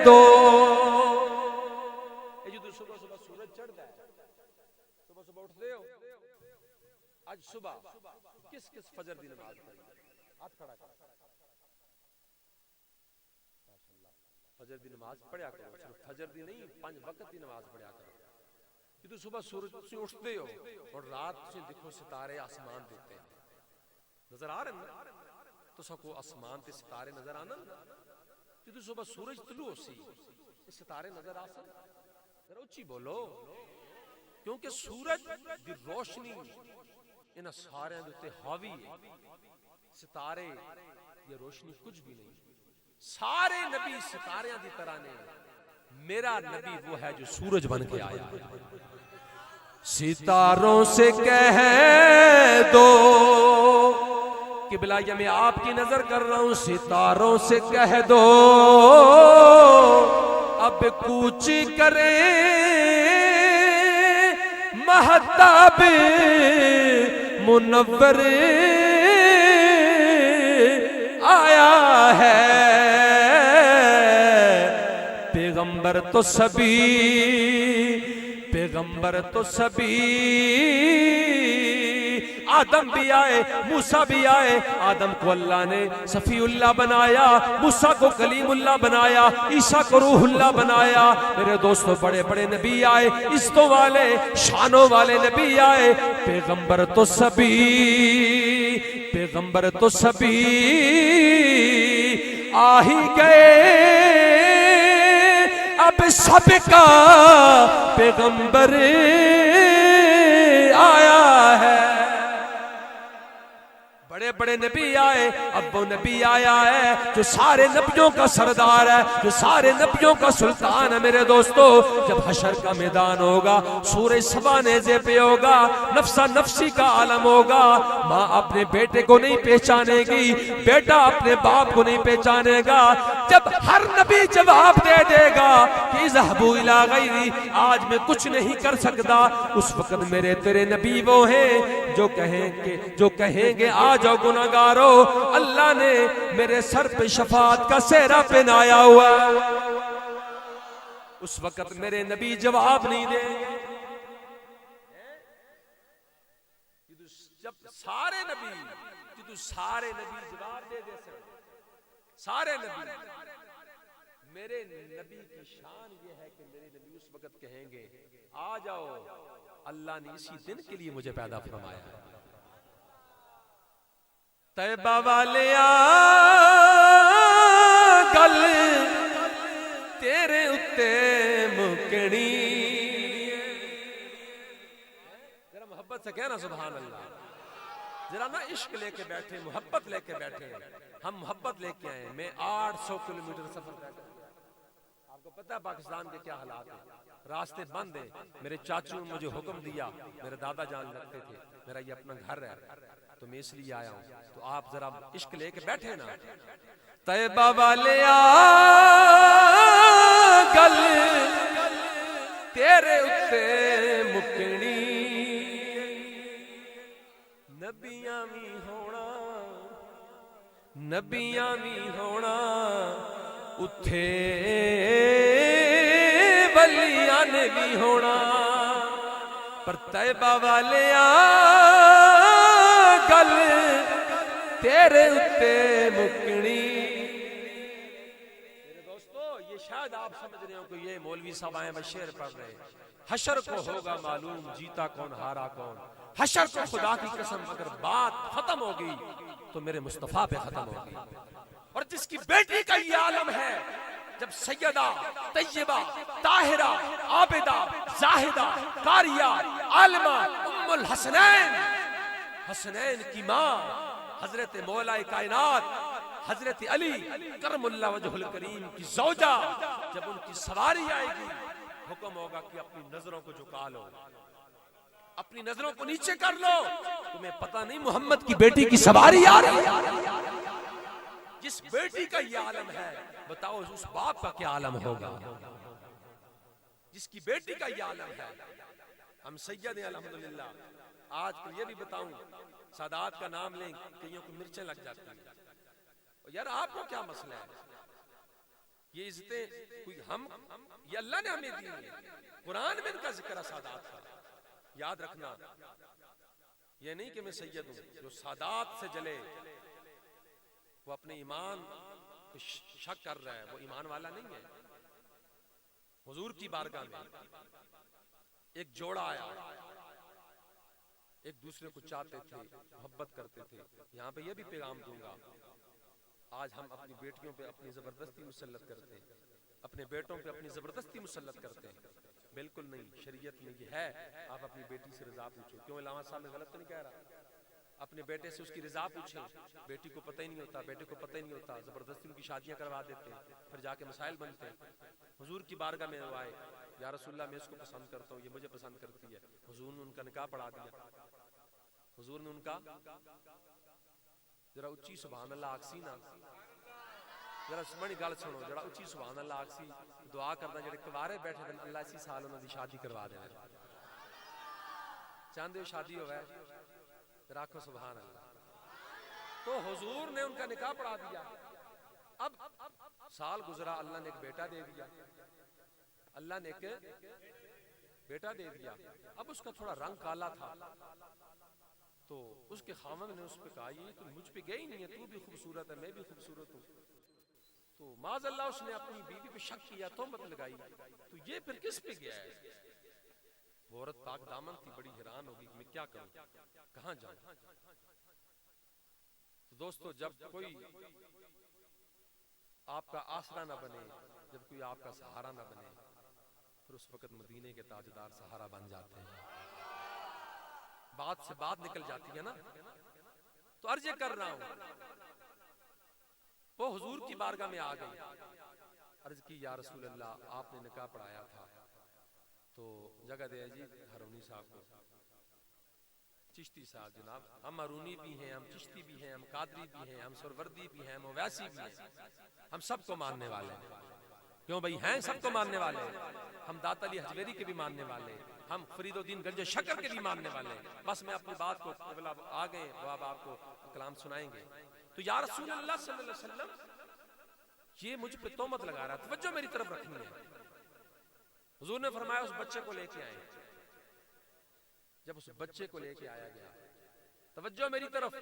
دو, صبح صبح سورج چڑھتا ہے, صبح صبح اٹھتے ہو, آج صبح کس کس فجر دی نماز پڑھی؟ ہاتھ کھڑا کر. فجر دی نماز پڑھیا کرو, صرف فجر دی نہیں 5 وقت دی نماز پڑھیا کرو. یہ تو صبح سورج سے اٹھتے ہو اور رات سے دیکھو ستارے آسمان دیکھتے ہیں, نظر آ رہے ہیں تو سکو آسمان تے ستارے نظر آنا. یہ تو صبح سورج طلوع سی ستارے نظر آ سن, ذرا اچھی بولو, کیونکہ سورج دی روشنی ان سارے دے حاوی ہے, ستارے یہ روشنی کچھ بھی نہیں. سارے نبی ستارے دی طرح نے, میرا نبی وہ ہے جو سورج بن کے آیا. ستاروں سے کہہ دو قبلہ, یا میں آپ کی نظر کر رہا ہوں, ستاروں سے کہہ دو اب کوچ کرے مہتاب منور آیا ہے. پیغمبر تو سبھی, پیغمبر تو سبھی, آدم بھی آئے, موسیٰ بھی آئے. آدم کو اللہ نے صفی اللہ بنایا, موسیٰ کو کلیم اللہ بنایا, عیسیٰ کو روح اللہ بنایا. میرے دوستو بڑے بڑے نبی آئے, عزتوں والے شانوں والے نبی آئے. پیغمبر تو سبھی, پیغمبر تو سبھی آ ہی گئے, اب سب کا پیغمبر آیا ہے. بڑے بڑے نبی آئے, اب وہ نبی آیا ہے جو سارے نبیوں کا سردار ہے, جو سارے نبیوں کا سلطان ہے. میرے دوستو جب حشر کا میدان ہوگا, سورج سبا نیزے پہ ہوگا, نفسا نفسی کا عالم ہوگا, ماں اپنے بیٹے کو نہیں پہچانے گی, بیٹا اپنے باپ کو نہیں پہچانے گا. جب ہر نبی جواب دے دے گا کہ ذهبوا الی غیری، آج میں کچھ نہیں کر سکتا، اس وقت میرے تیرے نبی وہ ہیں جو کہیں گے آ جاؤ گناہگارو، اللہ نے میرے سر پہ شفاعت کا سہرا پہنایا ہوا ہے۔ اس وقت میرے نبی جواب نہیں دیں گے۔ جب سارے نبی جواب دے دے سارے نبی، میرے نبی کی شان یہ ہے کہ میرے نبی اس وقت کہیں گے آ جاؤ، اللہ نے اسی دن کے لیے مجھے پیدا فرمایا ہے۔ طیبہ والیا گل تیرے اتے مکڑی، ذرا محبت سے کہنا سبحان اللہ، ذرا نا عشق لے کے بیٹھے، محبت لے کے بیٹھے، ہم محبت لے کے آئے۔ میں 800 کلومیٹر سفر طے کر، آپ کو پتہ ہے پاکستان کے کیا حالات ہیں، راستے بند ہیں۔ میرے چاچو نے مجھے حکم دیا، میرے دادا جان لگتے تھے، میرا یہ اپنا گھر ہے تو میں اس لیے آیا ہوں، تو آپ ذرا عشق لے کے بیٹھے نا۔ طیبہ والیا گل تیرے اتے مکڑی، نبیاں بھی ہونا، نبیاں بھی ہونا، اتھے ولیاں نے بھی ہونا، پر طیبہ والیا گل تیرے اتے مکڑی۔ میرے دوستو یہ شاید آپ سمجھ رہے ہو کہ یہ مولوی صاحب آئے بشیر پڑھ رہے، حشر کو ہوگا معلوم جیتا کون ہارا کون، حشر کو خدا کی قسم اگر بات ختم ہوگی تو میرے مصطفیٰ پہ ختم ہوگی۔ اور جس کی بیٹی کا یہ عالم ہے، جب سیدہ طیبہ طاہرہ عابدہ زاہدہ قاریہ عالمہ ام الحسنین، حسنین کی ماں حضرت مولا کائنات حضرت علی کرم اللہ وجہ الکریم کی زوجہ، جب ان کی سواری آئے گی حکم ہوگا کہ اپنی نظروں کو جھکا لو، اپنی نظروں کو نیچے کر لو، تمہیں پتہ نہیں محمد کی بیٹی کی سواری آ رہی ہے۔ جس بیٹی کا یہ عالم ہے بتاؤ اس باپ کا کیا عالم ہوگا، جس کی بیٹی کا یہ عالم ہے۔ ہم سید ہیں الحمدللہ۔ آج کل یہ بھی بتاؤں، سادات کا نام لیں کئیوں کو مرچیں لگ جاتی ہیں، یار آپ کو کیا مسئلہ ہے؟ یہ عزتیں کوئی ہم، یہ اللہ نے ہمیں دی ہیں، قرآن میں ان کا ذکر ہے سادات کا، یاد رکھنا۔ یہ نہیں کہ میں سید ہوں، جو سادات سے جلے وہ اپنے ایمان کو شک کر رہا ہے، وہ ایمان والا نہیں ہے۔ حضور کی بارگاہ میں ایک جوڑا آیا، ایک دوسرے کو چاہتے تھے، محبت کرتے تھے۔ یہاں پہ یہ بھی پیغام دوں گا، آج ہم اپنی بیٹیوں پہ اپنی زبردستی مسلط کرتے ہیں، اپنے بیٹوں پہ اپنی زبردستی مسلط کرتے ہیں، بالکل نہیں۔ شریعت میں یہ ہے، آپ اپنی بیٹی سے رضا پوچھو۔ کیوں علامہ صاحب میں غلط تو نہیں کہہ رہا؟ اپنے بیٹے سے اس کی رضا پوچھیں، بیٹی کو پتہ ہی نہیں ہوتا، بیٹے کو پتہ ہی نہیں ہوتا، زبردستی ان کی شادیاں کروا دیتے ہیں، پھر جا کے مسائل بنتے ہیں۔ حضور کی بارگاہ میں وہ آئے، یا رسول اللہ میں اس کو پسند کرتا ہوں، یہ مجھے پسند کرتی ہے۔ حضور نے ان کا نکاح پڑھا دیا، حضور نے ان کا، ذرا اچھی سبحان اللہ آکسی نا، ذرا سمجھنی گل سنو، ذرا اچھی سبحان اللہ آکسی، دعا کرنا جڑے کوارے بیٹھے دن اللہ اسی سال انہوں دی شادی کروا دے۔ چاندے ہو شادی ہوئے راکھو سبحان اللہ۔ تو حضور نے ان کا نکاح پڑھا دیا۔ اب سال گزرا، اللہ نے ایک بیٹا دے دیا، اللہ نے ایک بیٹا دے دیا۔ اب اس کا تھوڑا رنگ کالا تھا، تو اس کے خاوند نے اس پہ کہا یہ تو مجھ پہ گئی نہیں ہے، تو بھی خوبصورت ہے، میں بھی خوبصورت ہوں۔ تو معاذ اللہ اس نے اپنی بیوی پہ شک کیا، تہمت لگائی، تو یہ پھر کس پہ گیا ہے؟ وہ عورت پاک دامن تھی، بڑی حیران ہوگی کہ میں کیا کروں، کہاں جاؤں۔ تو دوستو جب کوئی آپ کا آسرا نہ بنے، جب کوئی آپ کا سہارا نہ بنے، پھر اس وقت مدینے کے تاجدار سہارا بن جاتے ہیں۔ بات سے بات نکل جاتی ہے نا، تو عرض یہ کر رہا ہوں، وہ حضور کی بارگاہ میں آ گئی، عرض کی یا رسول اللہ آپ نے نکاح پڑھایا تھا تو جگہ دے جی ہرونی صاحب کو۔ چشتی صاحب جناب، ہم ارونی بھی ہیں، ہم چشتی بھی ہیں، ہم قادری بھی ہیں، ہم سروردی بھی ہیں، ہم اویسی بھی ہیں، ہم سب کو ماننے والے ہیں. کیوں بھائی ہیں سب کو ماننے والے. ہم داتا علی حجویری کے بھی ماننے والے، ہم فرید الدین گنج شکر کے بھی ماننے والے. بس میں اپنی بات کو آ گئے وہ اب آپ کو کلام سنائیں گے. تو یا رسول اللہ صلی اللہ علیہ وسلم یہ مجھ پہ تہمت لگا رہا ہے، توجہ میری طرف رکھنی ہے. حضور نے فرمایا اس بچے کو لے کے آئے. جب اس بچے کو لے کے آیا گیا، توجہ میری طرف،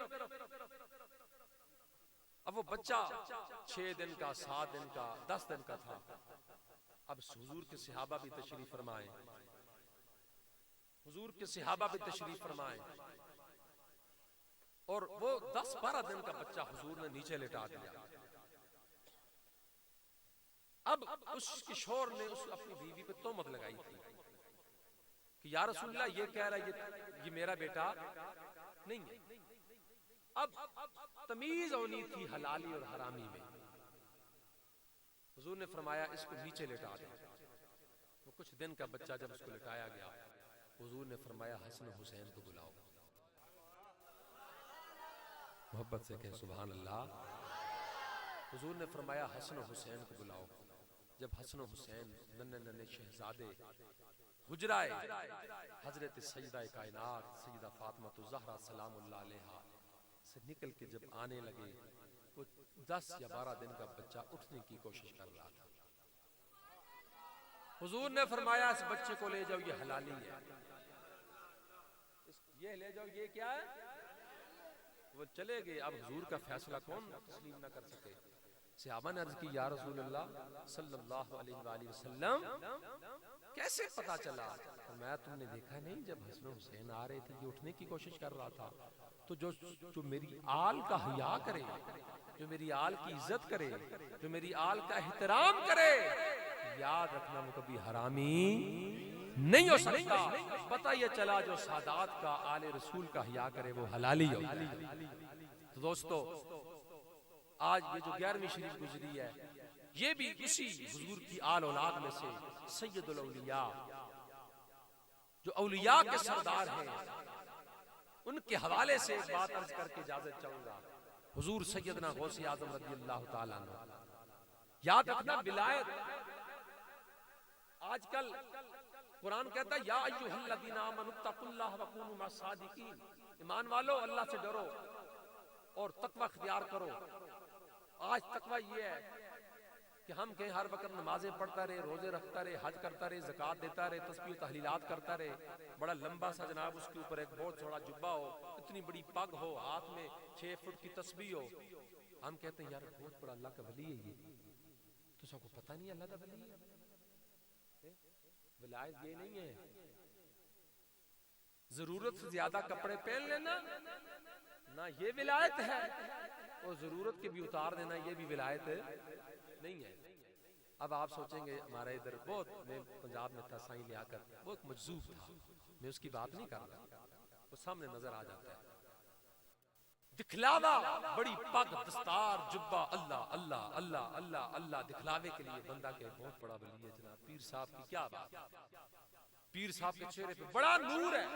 اب وہ بچہ 6 دن کا، 7 دن کا، 10 دن کا تھا. اب حضور کے صحابہ بھی تشریف فرمائے، حضور کے صحابہ بھی تشریف فرمائے، اور وہ 10-12 دن کا بچہ حضور نے نیچے لٹا دیا. اب اس کشور نے اس اپنی بیوی پہ تہمت لگائی تھی کہ یا رسول اللہ یہ کہہ رہا ہے یہ میرا بیٹا نہیں ہے. اب تمیز ہونی تھی حلالی اور حرامی میں. حضور نے فرمایا اس کو نیچے لٹا دیں. وہ کچھ دن کا بچہ جب اس کو لٹایا گیا، حضور نے فرمایا حسن و حسین کو بلاؤ. محبت سے کہیں سبحان اللہ. حضور نے فرمایا حسن و حسین کو بلاؤ. جب حسن و حسین ننھے ننھے شہزادے حجرائے حضرت سیدہ کائنات سیدہ فاطمہ الزہرا سلام اللہ علیہا سے نکل کے جب آنے لگے، وہ 10 یا 12 دن کا بچہ اٹھنے کی کوشش کر رہا تھا. حضور نے فرمایا اس بچے کو لے جاؤ، یہ حلالی ہے، یہ لے جاؤ، یہ کیا ہے. وہ چلے گئے. اب حضور کا فیصلہ کون تسلیم نہ کر سکے. صحابہ نے عرض کی یا رسول اللہ صلی اللہ علیہ وآلہ وسلم کیسے پتا چلا؟ فرمایا تم نے دیکھا نہیں جب حسن و حسین آ رہے تھے یہ اٹھنے کی کوشش کر رہا تھا، تو جو میری آل کا حیا کرے، جو میری آل کی عزت کرے، جو میری آل کا احترام کرے، یاد رکھنا وہ کبھی حرامی نہیں ہو سکتا. پتہ یہ چلا جو سادات کا آل رسول کا حیا کرے وہ حلالی ہو. تو دوستو آج یہ جو 11ویں شریف گزری ہے یہ بھی اسی حضور کی آل اولاد میں سے سید الاولیاء جو اولیاء کے سردار ہیں ان کے حوالے سے ایک بات عرض کر کے اجازت چاہوں گا. حضور سیدنا غوث اعظم رضی اللہ تعالیٰ عنہ، یاد رکھنا ولایت آج کل قرآن کہتا ہے یا ایھا الذین آمنوا اتقوا اللہ وکونوا مع الصادقین، ایمان والو اللہ سے ڈرو اور تقوی اختیار کرو. آج تقوی یہ ہے کہ ہم کہیں ہر وقت نمازیں پڑھتا رہے، روزے رکھتا رہے، حج کرتا رہے، زکوٰۃ دیتا رہے، تسبیح و تحلیلات کرتا رہے، بڑا لمبا سا جناب اس کے اوپر ایک بہت تھوڑا جبہ ہو، اتنی بڑی پگ ہو، ہاتھ میں 6 فٹ کی تسبیح ہو. ہم کہتے ہیں یار بہت بڑا اللہ کا ولی ہے یہ، تو سب کو پتہ نہیں اللہ کا ولی ہے. ولایت یہ نہیں ہے ضرورت سے زیادہ کپڑے پہن لینا، نہ یہ ولایت ہے، اور ضرورت کے بھی اتار دینا یہ بھی ولایت نہیں ہے. اب آپ سوچیں گے ہمارا ادھر بہت، میں پنجاب میں تھا، سائیں لیاقت بہت مجذوب تھا، میں اس کی بات نہیں کر رہا، وہ سامنے نظر آ جاتا ہے. دکھلاوا، بڑی پگ، دستار، جبہ، اللہ اللہ اللہ اللہ اللہ، دکھلاوے کے لیے بندہ کہ بہت بڑا ولی ہے. جناب پیر صاحب کی کیا بات ہے، پیر صاحب کے چہرے پہ بڑا نور ہے،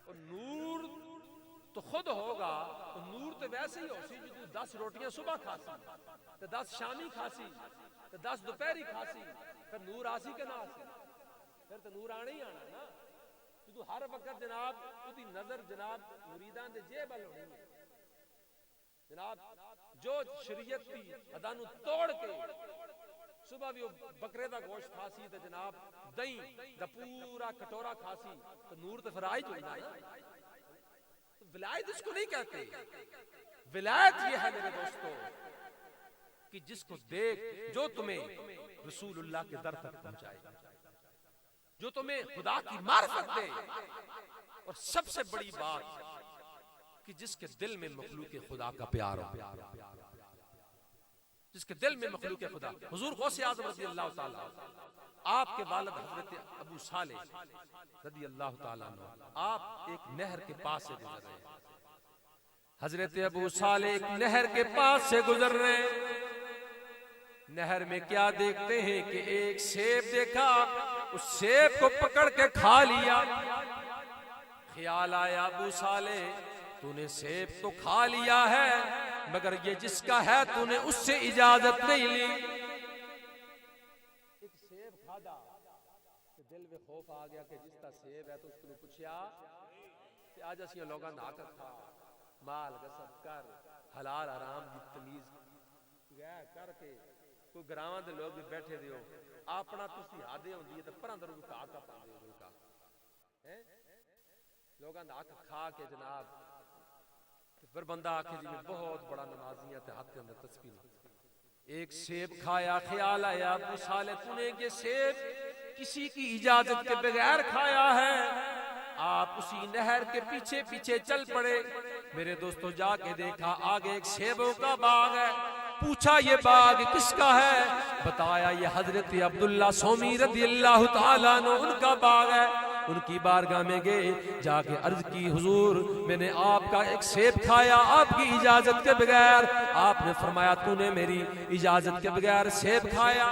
اور نور تو خود ہوگا، تو نور تو ویسے ہی ہو سی جو 10 روٹیاں صبح کھاسی، تو 10 شامی کھاسی، تو 10 دوپہری کھاسی، پھر نور آسی کے نہ آسی، پھر تو نور آنے ہی آنا نا. تو ہر وقت جناب تھی نظر جناب مریدان دے جیب ال ہونی ہے جناب. جو شریعت کی ادانو توڑ کے صبح بھی وہ بکرے دا گوشت کھاسی، تو جناب دہی دا پورا کٹورا کھاسی، تو نور تو پھر آئی جائے نا. ولایت اس کو نہیں کہتے. ولایت یہ ہے میرے دوستو کہ جس کو دیکھ، جو تمہیں رسول اللہ کے در تک پہنچائے، جو تمہیں خدا کی معرفت دے، اور سب سے بڑی بات کہ جس کے دل میں مخلوق خدا کا پیار ہو، جس کے دل میں مخلوق خدا. حضور غوث اعظم رضی اللہ تعالیٰ، آپ کے والد حضرت ابو صالح رضی اللہ تعالیٰ عنہ، آپ ایک نہر کے پاس سے گزر رہے ہیں. حضرت ابو صالح ایک نہر کے پاس سے گزر رہے ہیں. نہر میں کیا دیکھتے ہیں کہ ایک سیب دیکھا، اس سیب کو پکڑ کے کھا لیا. خیال آیا ابو صالح تو نے سیب تو کھا لیا ہے مگر یہ جس کا ہے تو نے اس سے اجازت نہیں لی. ایک سیب کھادا کہ دل میں خوف آ گیا کہ جس کا سیب ہے تو اس کو پوچھیا کہ آج اسی لوگاں نہ کر کھا مال غصب کر حلال حرام دی تمیز گیا کر کے کوئی گراواں دے لوگ بھی بیٹھے دیو اپنا تسی ہادے ہوندی ہے تے پراں درو کا پاندے ہو کا ہیں لوگاں دا حق کھا کے جناب پھر بندہ آکھے جی میں بہت بڑا نمازی ہے تے ہاتھ کے اندر تسبیح ایک سیب کھایا خیال آیا ابو صالح تو نے یہ سیب کسی کی اجازت کے بغیر کھایا ہے. آپ اسی نہر کے پیچھے پیچھے چل پڑے. میرے دوستو جا کے دیکھا آگے ایک سیبوں کا باغ ہے. پوچھا یہ باغ کس کا ہے؟ بتایا یہ حضرت عبداللہ سومی رضی اللہ تعالیٰ عنہ ان کا باغ ہے. ان کی بارگاہ میں گئے جا کے عرض کی حضور میں نے آپ کا ایک سیب کھایا آپ کی اجازت کے بغیر. آپ نے فرمایا تو نے میری اجازت کے بغیر سیب کھایا.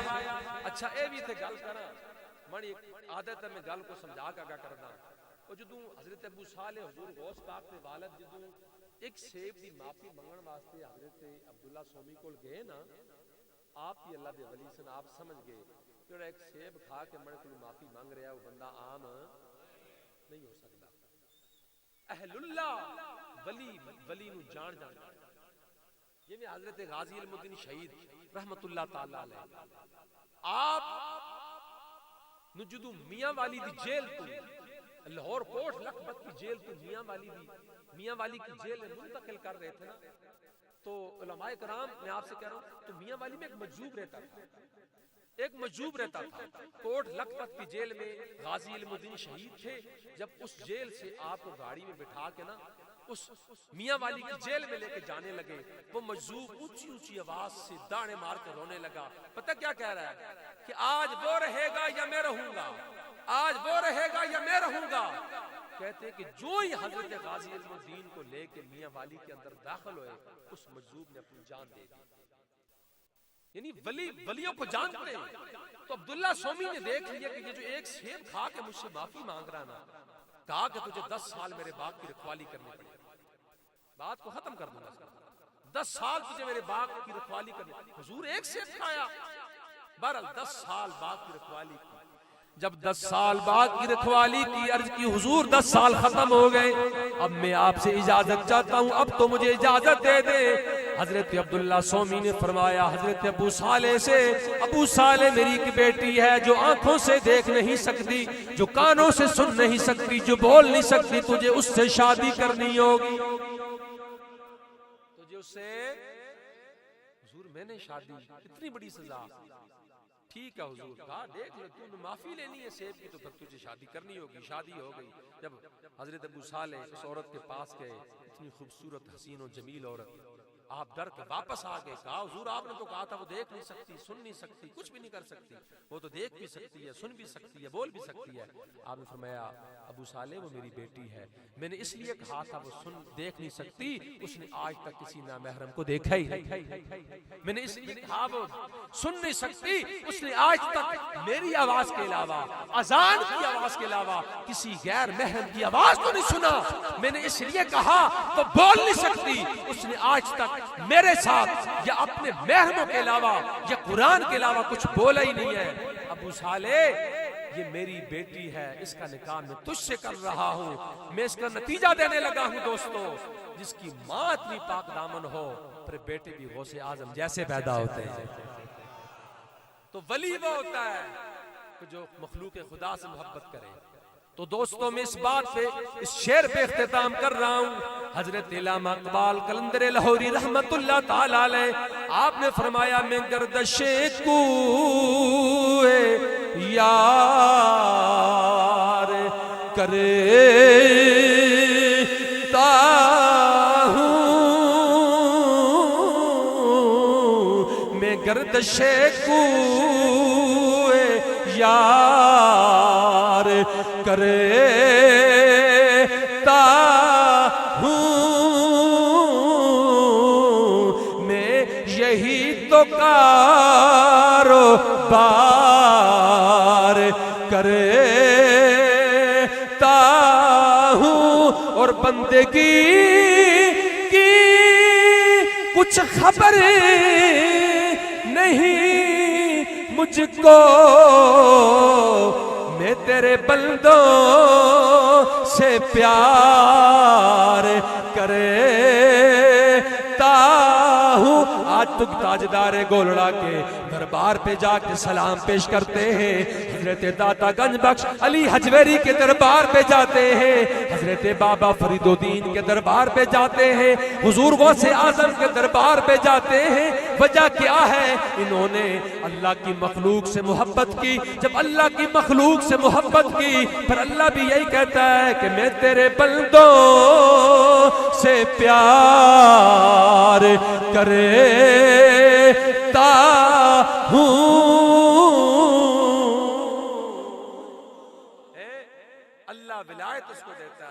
اچھا اے بھی تھے گل کرنا بڑی عادت ہے میں گل کو سمجھا کے آگا کرنا. اور جدوں حضرت ابو صالح حضور غوث پاک کے والد جدوں ایک سیب دی معافی منگن واسطے حضرت عبداللہ سومی کول گئے نا آپ ہی اللہ دے ولی سن آپ سمجھ گئے جڑا ایک سیب کھا کے مڑ کو معافی مانگ رہا ہے وہ بندہ عام نہیں ہو سکتا. اہل اللہ ولی نو جان یہ میں حضرت غازی المدین شہید رحمت اللہ تعالی علیہ آپ نو جدوں میاں والی دی جیل تو لاہور کوٹ لکھپت کی جیل تو میاں والی کی جیل میں منتقل کر رہے تھے نا تو علماء کرام میں آپ سے کہہ رہا ہوں تو میاں والی میں ایک مجذوب رہتا تھا کوٹ لکھپت کی جیل میں غازی المدین شہید تھے. جب اس جیل سے آپ کو گاڑی میں بٹھا کے نا اس میاں والی کی جیل میں لے کے جانے لگے وہ مجذوب اونچی اونچی آواز سے داڑے مار کے رونے لگا. پتہ کیا کہہ رہا ہے کہ آج وہ رہے گا یا میں رہوں گا, آج وہ رہے گا یا میں رہوں گا. کہتے ہیں کہ جو ہی حضرت غازی المدین کو لے کے میاں والی کے اندر داخل ہوئے اس مجذوب نے اپنی جان دے دی. یعنی ولیوں کو جانتے ہیں. تو عبداللہ سومی نے دیکھ لیا کہ یہ جو ایک سیب کھا کے مجھ سے معافی مانگ رہا نا کہا کہ تجھے 10 سال میرے باغ کی رکھوالی کرنی پڑے. بات کو ختم کر دوں گا 10 سال تجھے میرے باغ کی رکھوالی کرنی. حضور ایک سیب کھایا بہرحال 10 سال باغ کی رکھوالی کی. جب 10 سال باغ کی رکھوالی کی عرض کی حضور 10 سال ختم ہو گئے اب میں آپ سے اجازت چاہتا ہوں اب تو مجھے اجازت دے دے. حضرت عبداللہ سومی نے فرمایا حضرت ابو صالح سے ابو صالح میری ایک بیٹی ہے جو آنکھوں سے دیکھ نہیں سکتی جو کانوں سے سن نہیں سکتی جو بول نہیں سکتی تجھے اس سے شادی کرنی ہوگی. تجھے اس سے حضور میں نے شادی اتنی بڑی سزا ٹھیک ہے حضور کہا دیکھ لے تو نے معافی لینی ہے سیب کی تو پھر تجھے شادی کرنی ہوگی. شادی ہو گئی. جب حضرت ابو صالح اس عورت کے پاس گئے اتنی خوبصورت حسین و جمیل عورت آپ ڈر کے واپس آ گئے. کہا حضور آپ نے تو کہا تھا وہ دیکھ نہیں سکتی سن نہیں سکتی کچھ بھی نہیں کر سکتی وہ تو دیکھ بھی سکتی ہے سن بھی سکتی ہے بول بھی سکتی ہے. آپ نے فرمایا ابو صالح وہ میری بیٹی ہے میں نے اس لیے کہا تھا وہ سن دیکھ نہیں سکتی اس نے آج تک کسی نامحرم کو دیکھا ہی نہیں. میں نے اس لیے کہا وہ سن نہیں سکتی اس نے آج تک میری آواز کے علاوہ اذان کی آواز کے علاوہ کسی غیر محرم کی آواز تو نہیں سنا. میں نے اس لیے کہا وہ بول نہیں سکتی اس نے آج تک میرے ساتھ یا اپنے محرموں کے علاوہ یا قرآن کے علاوہ کچھ بولا ہی نہیں ہے. ابو صالح یہ میری بیٹی ہے اس کا نکاح میں تجھ سے کر رہا ہوں. میں اس کا نتیجہ دینے لگا ہوں دوستو جس کی ماں اتنی پاک دامن ہو پھر بیٹے بھی غوث اعظم جیسے پیدا ہوتے ہیں. تو ولی وہ ہوتا ہے جو مخلوق خدا سے محبت کرے. تو دوستوں میں اس بات پہ اس شعر پہ اختتام کر رہا ہوں. حضرت علامہ اقبال قلندر لاہوری رحمت اللہ تعالی علیہ آپ نے فرمایا میں گردش کوئے یار کرتا ہوں میں گردش کوئے یار کرتا ہوں میں یہی تو کاروبار کرتا ہوں بندگی کی کچھ خبر نہیں مجھ کو، میں تیرے بندوں سے پیار کرتا ہوں۔ آج تک تاجدار گولڑا کے دربار پہ جا کے سلام پیش کرتے ہیں، حضرت داتا گنج بخش علی حجویری کے دربار پہ جاتے ہیں، حضرت بابا فرید الدین کے دربار پہ جاتے ہیں، حضور غوث اعظم کے دربار پہ جاتے ہیں۔ وجہ کیا ہے؟ انہوں نے اللہ کی مخلوق سے محبت کی۔ جب اللہ کی مخلوق سے محبت کی پھر اللہ بھی یہی کہتا ہے کہ میں تیرے بندوں سے پیار کرتا ہوں۔ اللہ ولایت اس کو دیتا ہے۔